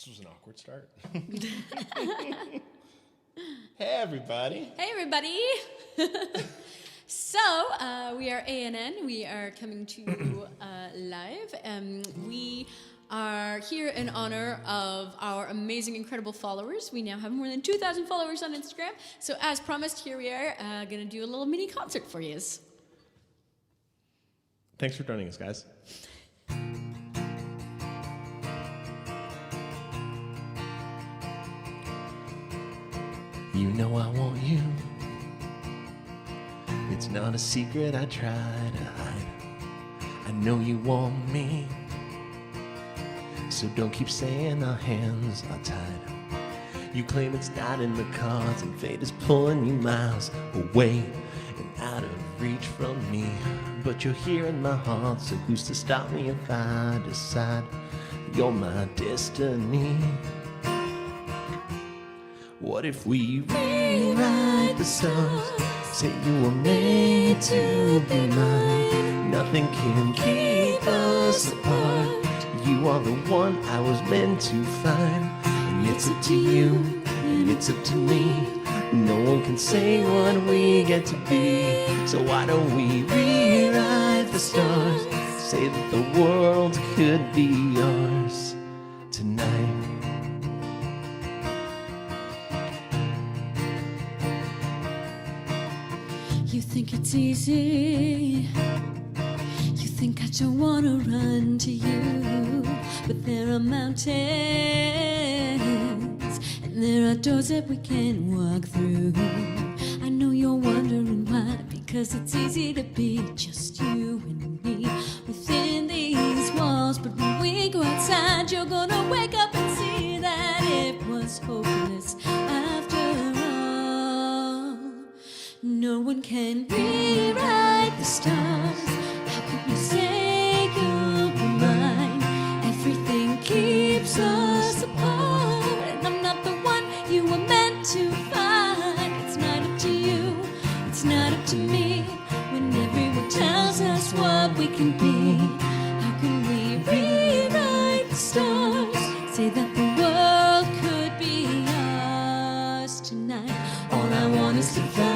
This was an awkward start. Hey, everybody. Hey, everybody. So, we are ANN. We are coming to you live. We are here in honor of our amazing, incredible followers. We now have more than 2,000 followers on Instagram. So, as promised, here we are going to do a little mini concert for you. Thanks for joining us, guys. You know I want you. It's not a secret I try to hide. I know you want me. So don't keep saying our hands are tied. You claim it's not in the cards and fate is pulling you miles away and out of reach from me. But you're here in my heart, so who's to stop me if I decide you're my destiny? What if we rewrite the stars? Say you were made to be mine. Nothing can keep us apart. You are the one I was meant to find. And it's up to you, and it's up to me. No one can say what we get to be. So why don't we rewrite the stars? Say that the world could be yours tonight. You think it's easy. You think I don't want to run to you. But there are mountains, and there are doors that we can't walk through. I know you're wondering why, because it's easy to be just you and me within these walls. But when we go outside, you're gonna wake up and see that it was hopeless after all. No one can rewrite the stars. How can you say you'll be mine? Everything keeps us apart, and I'm not the one you were meant to find. It's not up to you, it's not up to me. When everyone tells us what we can be, how can we rewrite the stars? Say that the world could be ours tonight. All I want is to fly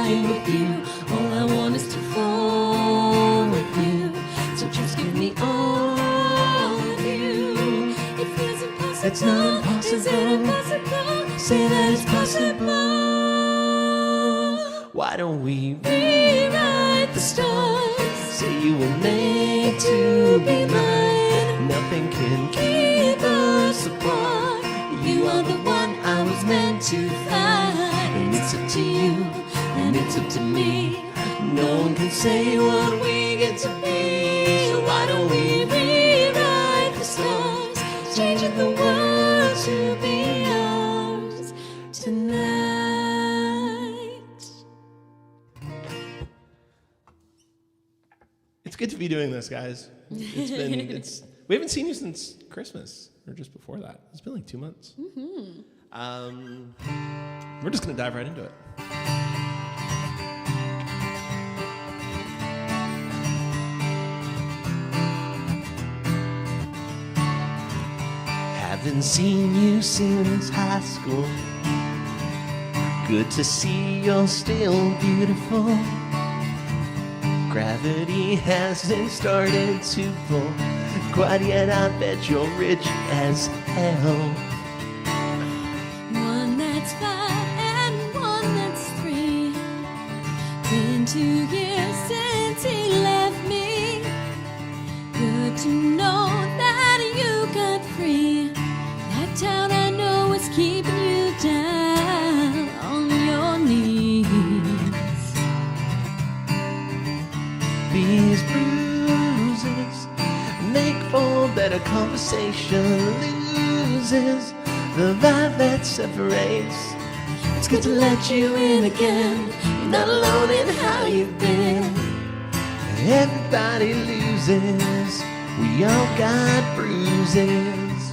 with you. All I want is to fall with you. So just give me all of you. It feels impossible. It's not impossible. Is it impossible? Say that it's possible. Why don't we Rewrite the stars. say you were made to be mine? Nothing can keep us apart. You are the one I was meant to find. And it's up to you, and it's up to me. No one can say what we get to be. So why don't we rewrite the stars, changing the world to be ours tonight. It's good to be doing this, guys. We haven't seen you since Christmas, or just before that. It's been like 2 months. We're just gonna dive right into it. Haven't seen you since high school. Good to see you're still beautiful. Gravity hasn't started to pull quite yet. I bet you're rich as hell. One that's 5 and one that's 3. Been 2 years since he left me. Good to know that you got free. That town I know is keeping you down on your knees. These bruises make for better conversation. Loses the vibe that separates. It's good to let you in again. You're not alone in how you've been. Everybody loses. We all got bruises.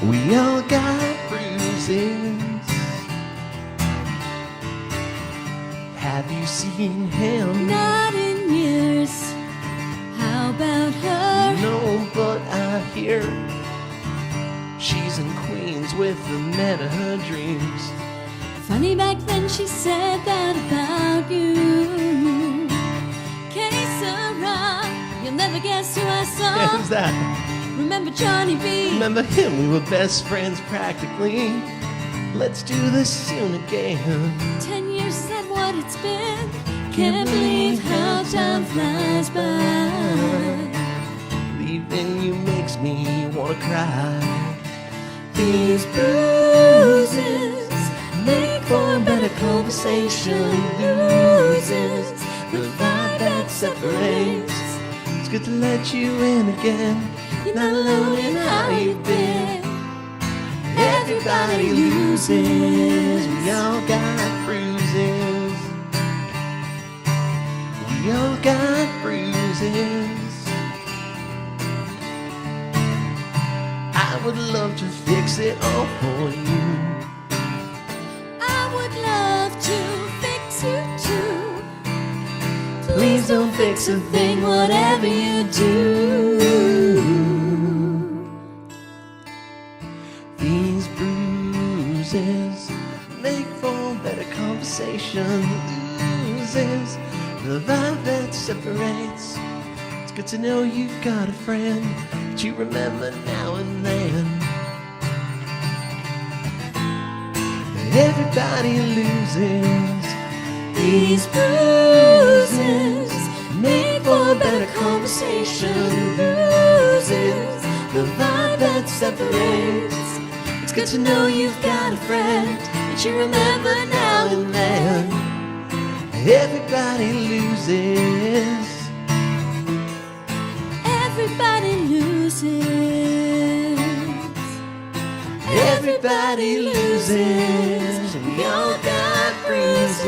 We all got bruises. Have you seen him? Not in years. How about her? No, but I hear she's with the man of her dreams. Funny, back then she said that about you. Que sera, you'll never guess who I saw. Who's that? Remember Johnny B? Remember him, we were best friends practically. Let's do this soon again. 10 years, is that what it's been? Can't believe how time flies by. Leaving you makes me wanna cry. These bruises make for a better conversation. Loses the vibe that separates. It's good to let you in again. You're not alone in how you've been. Everybody loses. We all got bruises. We all got bruises. I would love to fix it all for you. I would love to fix you too. Please don't fix a thing, whatever you do. These bruises make for better conversation. Loses the vibe that separates. It's good to know you've got a friend that you remember now and then. Everybody loses. These bruises make for a better conversation. Loses The vibe that separates. It's good to know you've got a friend that you remember now and then. Everybody loses. Everybody loses. Everybody loses. We all got bruises.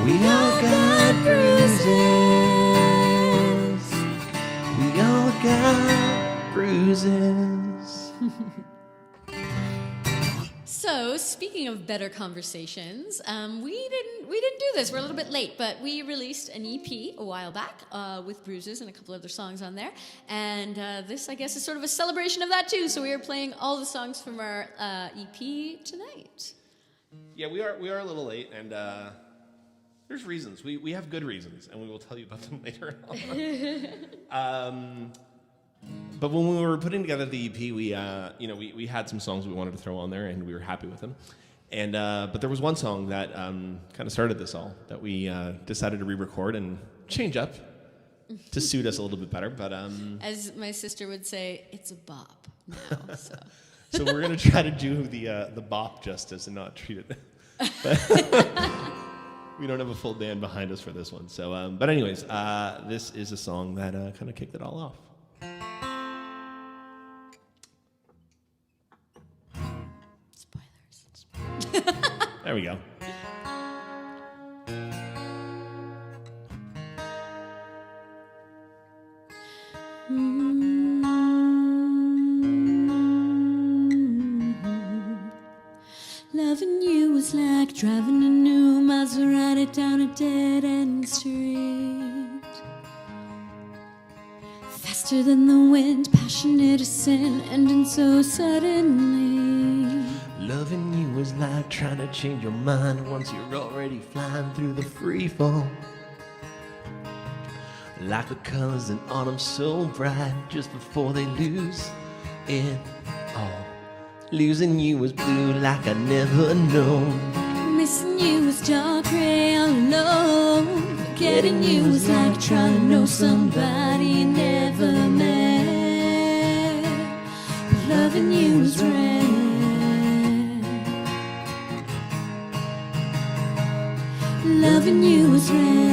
We all got bruises. We all got bruises. So, speaking of better conversations, we didn't do this. We're a little bit late, but we released an EP a while back with Bruises and a couple other songs on there. And this, I guess, is sort of a celebration of that too. So we are playing all the songs from our EP tonight. Yeah, we are a little late, and there's reasons. We have good reasons, and we will tell you about them later on. But when we were putting together the EP, we had some songs we wanted to throw on there, and we were happy with them. And but there was one song that kind of started this all that we decided to re-record and change up to suit us a little bit better. But as my sister would say, it's a bop now. So, so we're gonna try to do the bop justice and not treat it. But we don't have a full band behind us for this one. So, but anyways, this is a song that kind of kicked it all off. spoilers. There we go. Loving you was like driving a new Maserati down a dead-end street. Faster than the wind, passionate as sin, ending so suddenly. Loving you is like trying to change your mind once you're already flying through the free fall. Like the colors in autumn so bright just before they lose it all. Losing you was blue like I never known. Missing you was dark gray all alone. Forgetting you was like trying to know somebody you never met. But loving you was red. Loving you was red.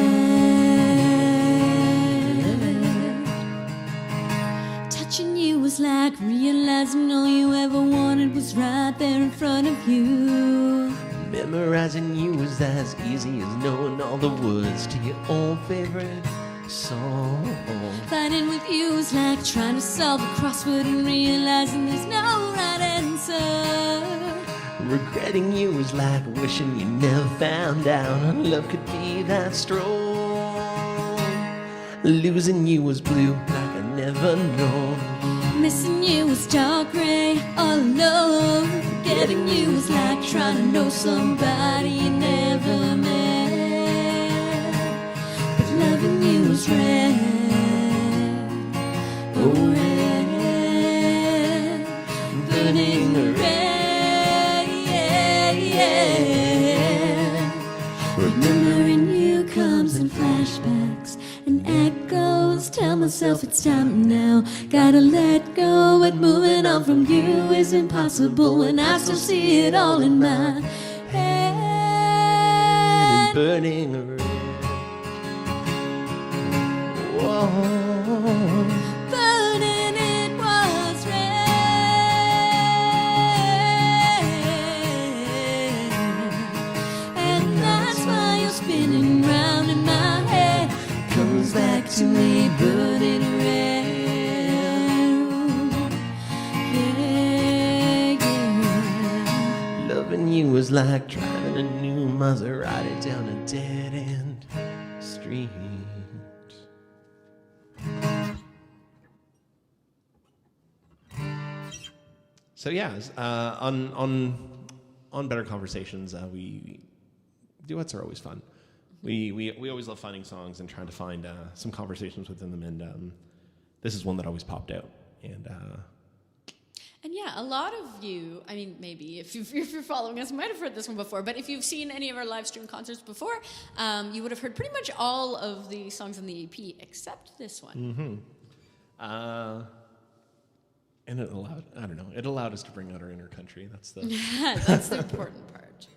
Touching you was like realizing all you ever wanted was right there in front of you. Memorizing you was as easy as knowing all the words to your own favorite song. Fighting with you was like trying to solve a crossword and realizing there's no right answer. Regretting you was like wishing you never found out love could be that strong. Losing you was blue like I never known. Missing you was dark gray all alone. Forgetting you was like trying to know somebody you never met. But loving you was red, oh red, burning red. Remembering you comes in flashbacks and echoes. Tell myself it's time now. Gotta let go, but moving on from you is impossible. And I still see it all in my head. Burning red. Whoa. Burning it was red. And that's why you're spinning round in my head. Comes back to me, burning red. Yeah, yeah. Loving you was like driving a new Maserati down a dead-end street. So yeah, on Better Conversations, we duets are always fun. We always love finding songs and trying to find some conversations within them, and this is one that always popped out. And yeah, a lot of you, I mean, maybe if you're following us, you might have heard this one before, but if you've seen any of our live stream concerts before, you would have heard pretty much all of the songs on the EP except this one. Mm-hmm. And it allowed us to bring out our inner country. That's the That's the important part.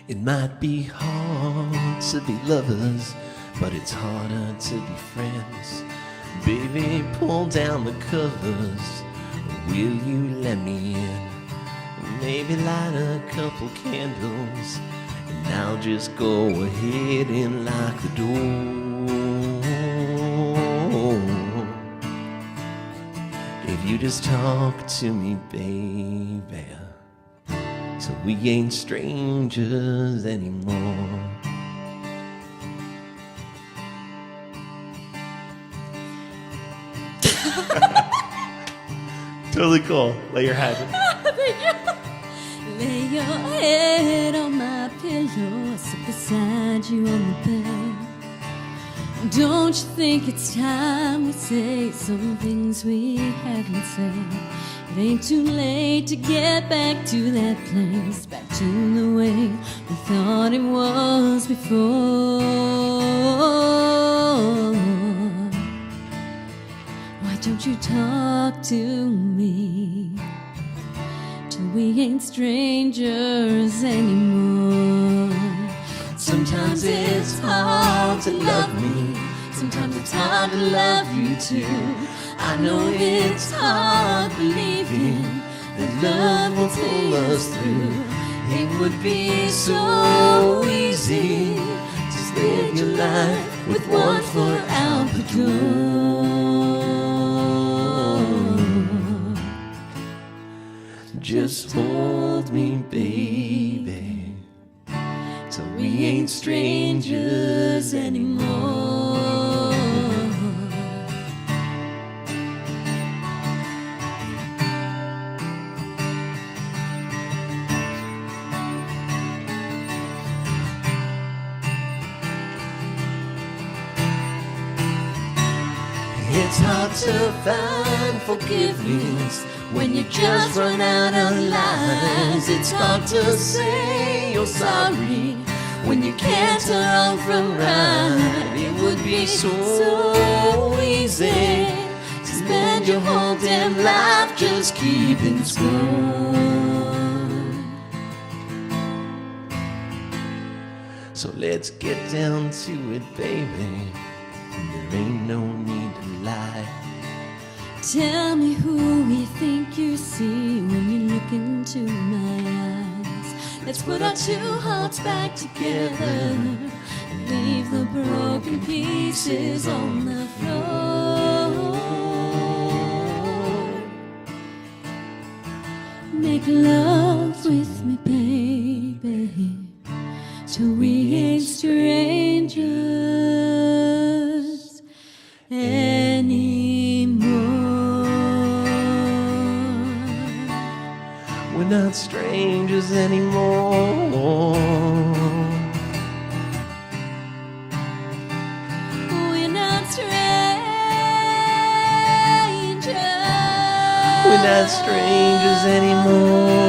It might be hard to be lovers, but it's harder to be friends. Baby, pull down the covers. Will you let me in? Maybe light a couple candles, and I'll just go ahead and lock the door. If you just talk to me, baby, so we ain't strangers anymore. totally cool. Lay your head. Lay your head on my pillow, sit beside you on the bed. Don't you think it's time we say some things we haven't said? It ain't too late to get back to that place, back to the way we thought it was before. Why don't you talk to me till we ain't strangers anymore? Sometimes it's hard to love me, sometimes it's hard to love you too. I know it's hard believing that love will pull us through. It would be so easy to live your life with one foot out the door. Just hold me, baby, till we ain't strangers anymore. It's hard to find forgiveness when you just run out of lies. It's hard to say you're sorry when you can't turn from right. It would be so easy to spend your whole damn life just keeping score. So let's get down to it, baby. There ain't no need to lie. Tell me who you think you see when you look into my eyes. Let's put our two hearts back together and leave the broken pieces on the floor. Make love with me, baby. not strangers anymore. We're not strangers. We're not strangers anymore.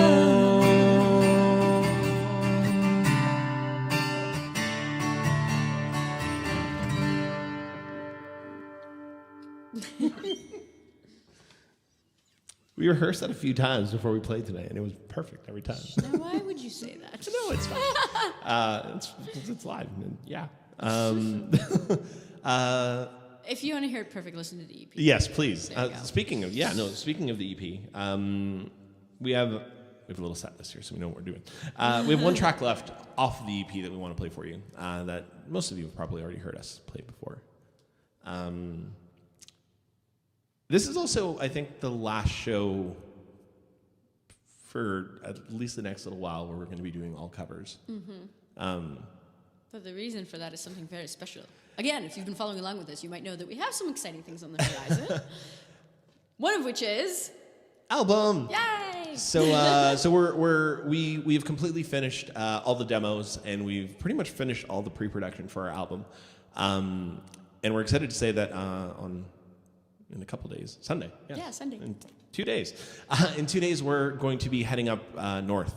We rehearsed that a few times before we played today, and it was perfect every time. Now, why would you say that? No, it's fine. It's live. And yeah. If you want to hear it perfect, listen to the EP. Yes, please. There you go. Speaking of the EP, we have a little set list here, so we know what we're doing. We have one track left off of the EP that we want to play for you. That most of you have probably already heard us play before. This is also, I think, the last show for at least the next little while where we're going to be doing all covers. But the reason for that is something very special. Again, if you've been following along with us, you might know that we have some exciting things on the horizon. One of which is Album! yay! So we've completely finished all the demos, and we've pretty much finished all the pre-production for our album. And we're excited to say that in a couple days, Sunday. Yeah, Sunday. In 2 days. In 2 days, we're going to be heading up north,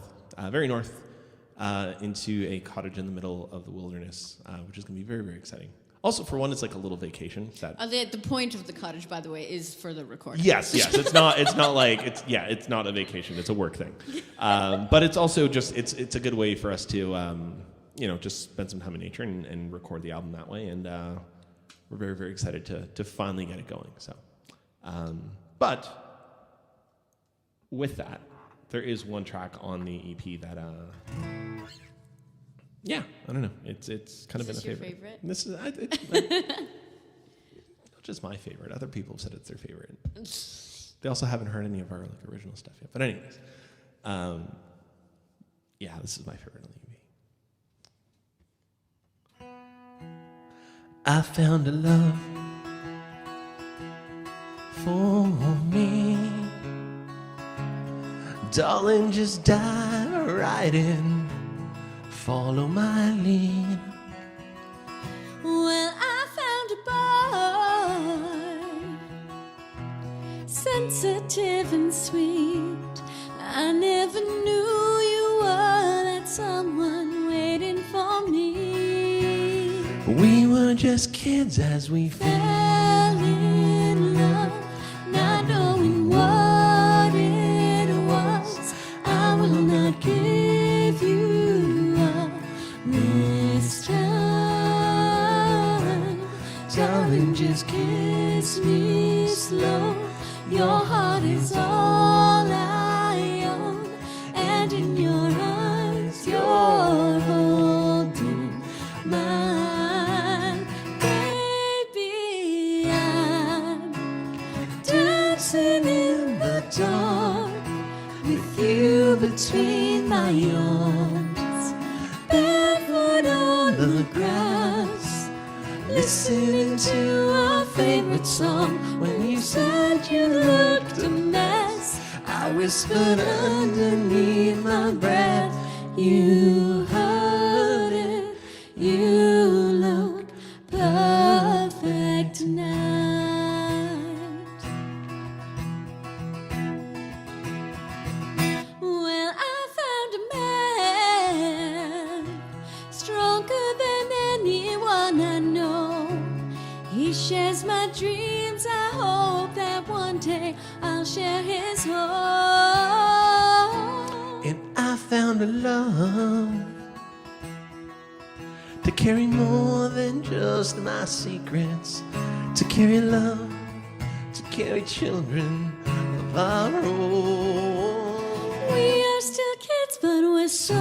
very north, into a cottage in the middle of the wilderness, which is going to be very, very exciting. Also, for one, it's like a little vacation. The point of the cottage, by the way, is for the recording. Yes. It's not a vacation. It's a work thing. But it's also just it's a good way for us to just spend some time in nature and record the album that way. And we're very, very excited to finally get it going. So, but with that, there is one track on the EP that I don't know. It's kind of been a your favorite. favorite? This is not just my favorite. Other people have said it's their favorite. They also haven't heard any of our original stuff yet. But anyways, this is my favorite on the EP. I found a love for me. Darling, just dive right in. Follow my lead. Well, I found a boy, sensitive and sweet. I never knew you were that someone waiting for me. We were just kids as we Fell in love, not knowing what it was. I will not give you up this time. Darling, just kiss me slow. Your heart is all I own, and in your eyes you're holding mine. Baby, I'm dancing in the dark with you between my arms, barefoot on the grass, listening to our favorite song. When you said you looked a mess, I whispered underneath my breath, you heard it, you look perfect tonight. Well, I found a man stronger than anyone I know. He shares my dreams. I hope that one day I'll share his home. And I found a love to carry more than just my secrets, to carry love, to carry children of our own. We are still kids, but we're so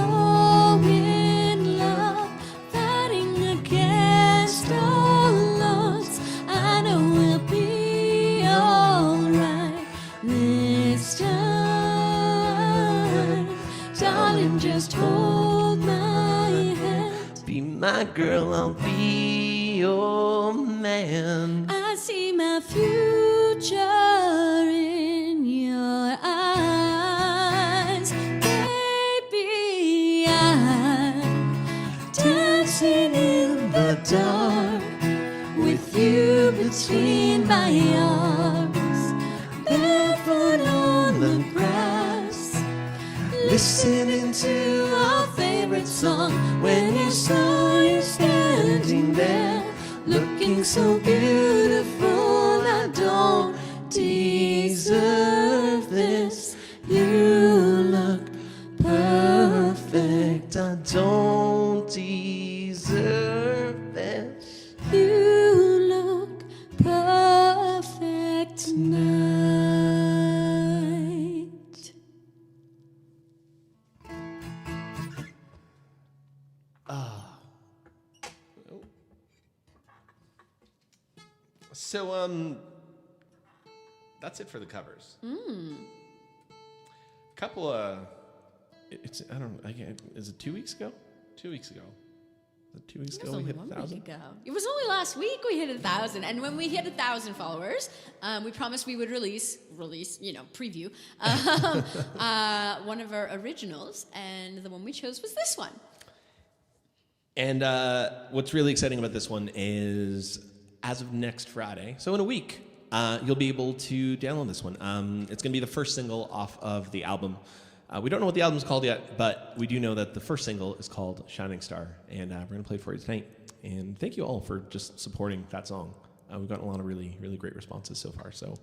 in love, fighting against all odds. I know we'll be alright this time. Darling, just hold my hand. Be my girl, I'll be your man. I see my future in your eyes. dark, with you between my arms, barefoot on the grass, listening to our favorite song. When you saw you standing there, looking so beautiful, I don't deserve this. You look perfect. I don't deserve this. You look perfect tonight. So, that's it for the covers. Couple of, I don't know, is it 2 weeks ago? 2 weeks ago. Was it 2 weeks It was ago we only hit 1 1,000? week ago. It was only last week we hit 1,000, and when we hit 1,000 followers, we promised we would release, preview one of our originals, and the one we chose was this one. And what's really exciting about this one is, as of next Friday, so in a week, you'll be able to download this one. It's going to be the first single off of the album. We don't know what the album's called yet, but we do know that the first single is called Shining Star, and we're going to play it for you tonight. And thank you all for just supporting that song. We've gotten a lot of really, really great responses so far. So,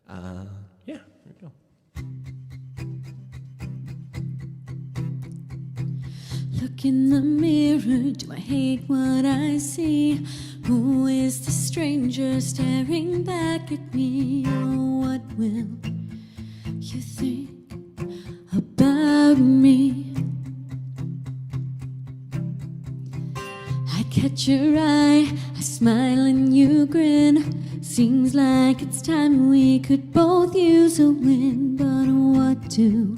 yeah, there we go. Look in the mirror, do I hate what I see? Who is the stranger staring back at me? Oh, what will you think about me? I catch your eye, I smile and you grin. Seems like it's time we could both use a win. But what do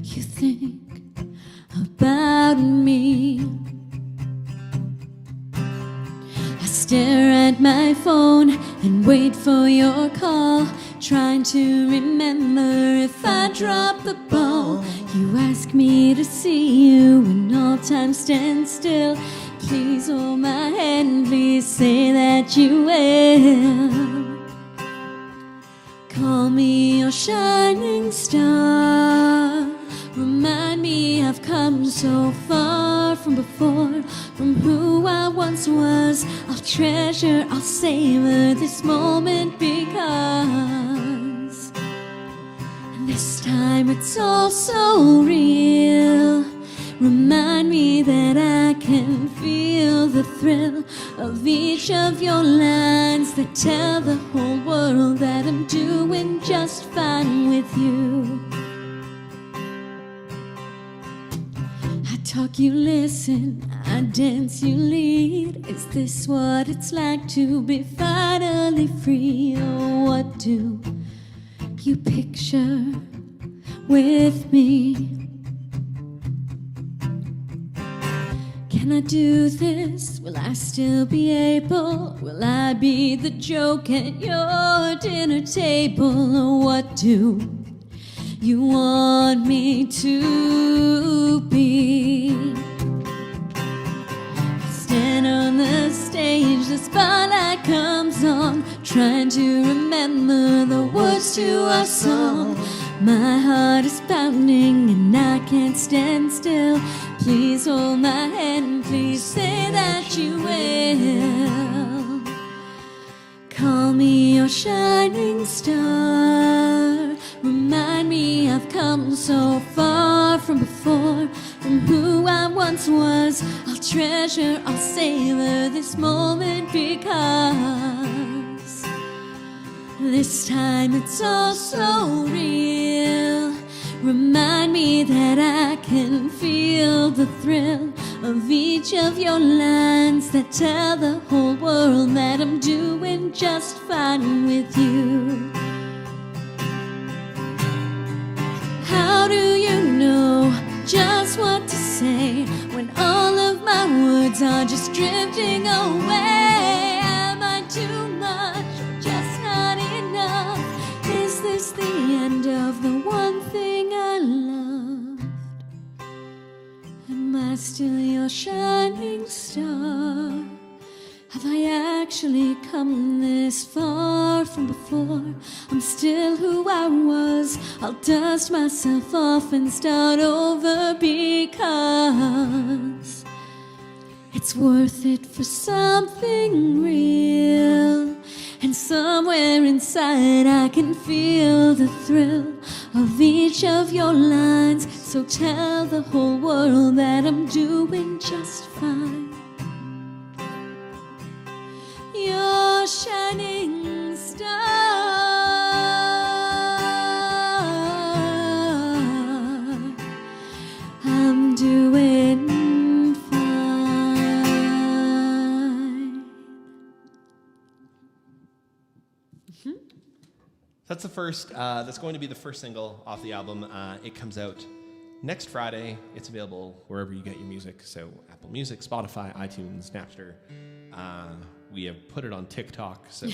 you think about me? I stare at my phone and wait for your call, trying to remember if I dropped the ball. You ask me to see you when all time stands still. Please hold my hand, please say that you will. Call me your shining star. Remind me I've come so far from before, from who I once was. I'll treasure, I'll savor this moment because this time it's all so real. Remind me that I can feel the thrill of each of your lines that tell the whole world that I'm doing just fine with you. I talk, you listen, I dance, you lead. Is this what it's like to be finally free? Oh, what do you picture with me? Can I do this? Will I still be able? Will I be the joke at your dinner table? Or what do you want me to be? Stand on the stage, the spotlight comes on, trying to remember the words to our song. My heart is pounding and I can't stand still. Please hold my hand, please say that you will. Call me your shining star. Remind me I've come so far from before, from who I once was. I'll treasure, I'll savor this moment because this time it's all so real. Remind me that I can feel the thrill of each of your lines that tell the whole world that I'm doing just fine with you. How do you know just what to say when all of my words are just drifting away? Am I too much or just not enough? Is this the end of the one thing I loved? Am I still your shining star? Have I actually come this far from before? I'm still who I was. I'll dust myself off and start over because it's worth it for something real. And somewhere inside I can feel the thrill of each of your lines. So tell the whole world that I'm doing just fine. Your shining star, I'm doing fine. That's the first. That's going to be the first single off the album. It comes out next Friday. It's available wherever you get your music. So Apple Music, Spotify, iTunes, Napster. We have put it on TikTok. So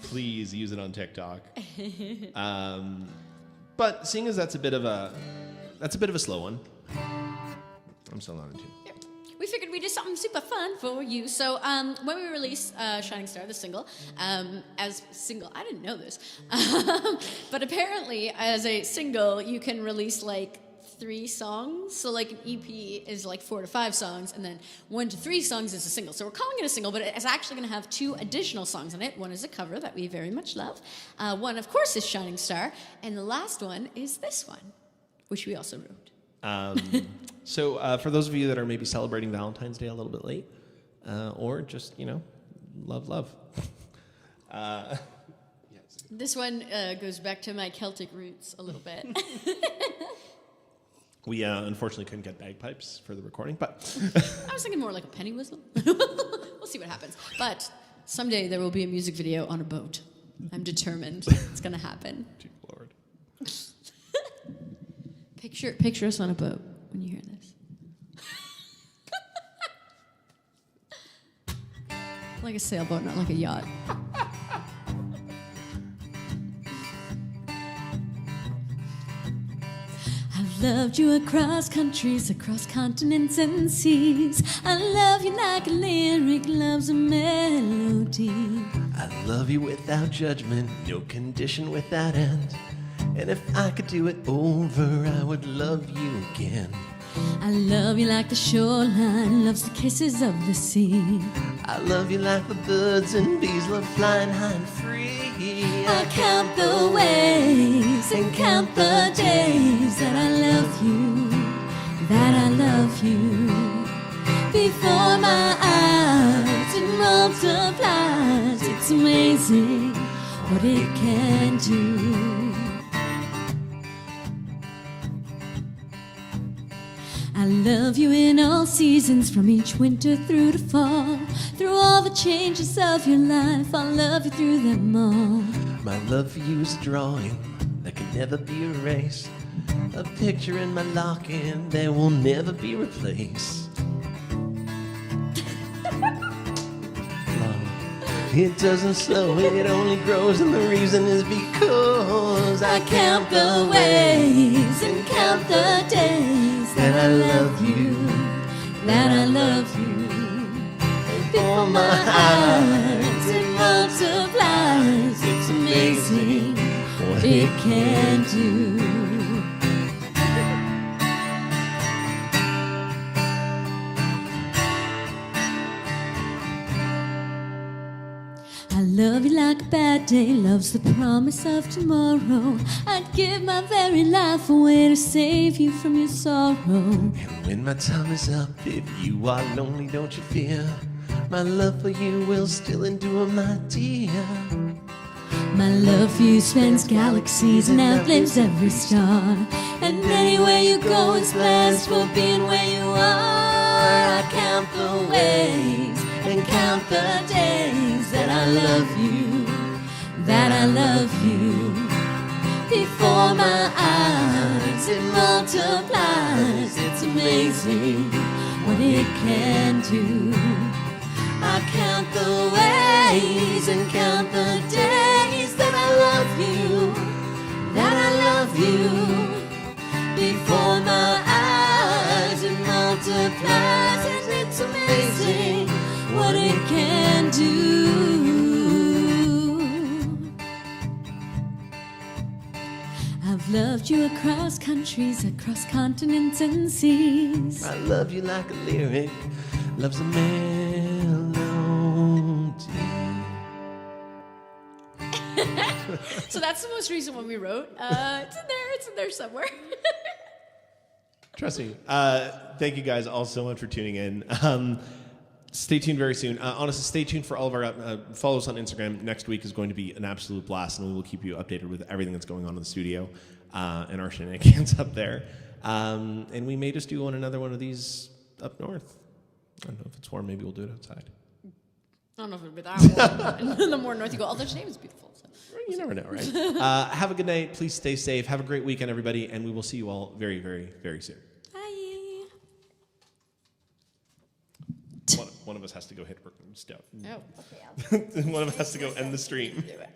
please use it on TikTok. But seeing as that's a bit of a slow one, I'm still on it too. We figured we'd do something super fun for you. So when we release Shining Star, the single, as single, I didn't know this, but apparently as a single, you can release like 3 songs. So like an EP is like 4 to 5 songs, and then 1 to 3 songs is a single. So we're calling it a single, but it's actually going to have 2 additional songs on it. One is a cover that we very much love. One, of course, is Shining Star, and the last one is this one, which we also wrote. So for those of you that are maybe celebrating Valentine's Day a little bit late, or just, love. This one goes back to my Celtic roots a little bit. We unfortunately couldn't get bagpipes for the recording, but... I was thinking more like a penny whistle. We'll see what happens. But someday there will be a music video on a boat. I'm determined. It's going to happen. Dear Lord. Picture us on a boat when you hear this. Like a sailboat, not like a yacht. I've loved you across countries, across continents and seas. I love you like a lyric loves a melody. I love you without judgment, no condition without end. And if I could do it over, I would love you again. I love you like the shoreline loves the kisses of the sea. I love you like the birds and bees love flying high and free. I count the ways and count the days that I love you, that I love you. Before my eyes it multiplies. It's amazing what it can do. I love you in all seasons, from each winter through to fall. Through all the changes of your life, I'll love you through them all. My love for you is a drawing that can never be erased. A picture in my locket that will never be replaced. Love, it doesn't slow, it only grows, and the reason is because I count the ways and count the days that I love you, that I love you. Before my eyes it multiplies. It's amazing what it can do. I love you like a bad day loves the promise of tomorrow. I'd give my very life away to save you from your sorrow. And when my time is up, if you are lonely, don't you fear. My love for you will still endure, my dear. My love for you spans galaxies and outlives every star. And anywhere you go is blessed for being where you are. I count the ways and count the days that I love you, that I love you. Before my eyes it multiplies. It's amazing what it can do. I count the ways and count the days that I love you, that I love you. Before my eyes it multiplies, and it's amazing what what it can do. I've loved you across countries, across continents and seas. I love you like a lyric loves a melody. So that's the most recent one we wrote. It's in there somewhere. Trust me. Thank you guys all so much for tuning in. Stay tuned very soon. Honestly, stay tuned for all of our follow us on Instagram. Next week is going to be an absolute blast, and we will keep you updated with everything that's going on in the studio and our shenanigans up there. And we may just do another one of these up north. I don't know if it's warm. Maybe we'll do it outside. I don't know if it'll be that warm. And the more north you go, although today was beautiful. So. You never know, right? Have a good night. Please stay safe. Have a great weekend, everybody, and we will see you all very, very, very soon. Bye. One of us has to go hit step. Oh, okay. One of us has to go end the stream. Do it.